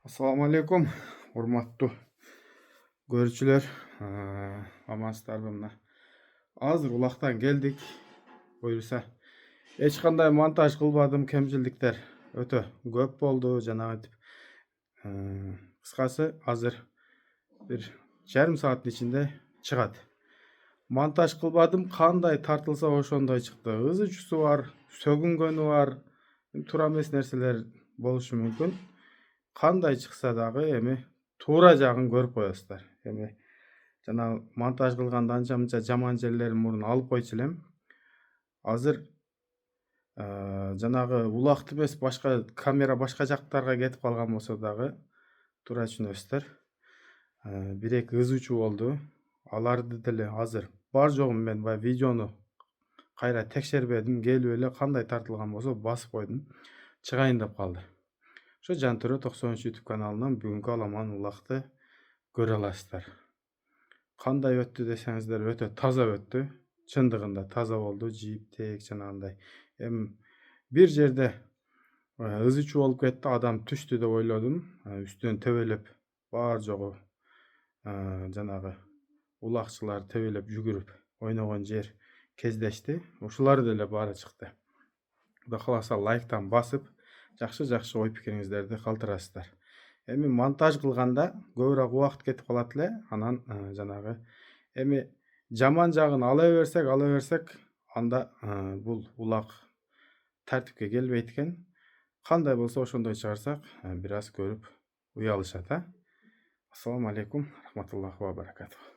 Assalamu alaikum, урматтуу көрүүчүлөр. Амансыздарбы мына. Азыр улактан келдик. Буюрса, эч кандай монтаж кылбадым, кемчилдиктер өтө көп болду. Жанагынтип, кыскасы азыр бир жарым сааттын ичинде чыгат. Монтаж кылбадым, кандай тартылса ошондой чыкты. Ызычусу бар, сөгүнгөнү бар, туура эмес нерселер болушу мүмкүн. Кандай чыкса дагы эми туура жагын көрүп коесуздар. Эми жана монтаж кылганда анча мынча жаман жерлерин мурун алып койчу элем. Азыр жанагы улакты эмес, башка камера башка жактарга кетип калган болсо дагы туура түшүнөсүздөр. Бир эки ызычуу болду. Аларды деле азыр бар жогун мен баягы видеону кайра текшербедим. Келип эле кандай тартылган болсо басып койдум. Чыгайын деп калды. Ошо Жантөрө 93 YouTube каналынан бүгүнкү аламан улакты көрө аласыздар. Кандай өттү десеңиздер, өтө таза өттү. Чындыгында таза болду, жийиптек жанагындай. Эми бир жерде ызычуу болуп кетти, адам түштү деп ойлодум. Үстүнөн тебелеп бар жогу жанагы улакчылар тебелеп жүгүрүп ойногон жер кездешти. Ушулар деле баары чыкты. Кудай кааласа лайктан басып, жакшы ой пикириңиздерди калтырасыздар. Эми монтаж кылганда көбүрөөк убакыт кетип калат эле. Анан жанагы эми жаман жагын ала берсек, анда бул улак тартипке келбейт экен. Кандай болсо ошондой чыгарсак, бир аз көрүп уялышат. Ассаламу алейкум, рахматуллахи ва баракатух.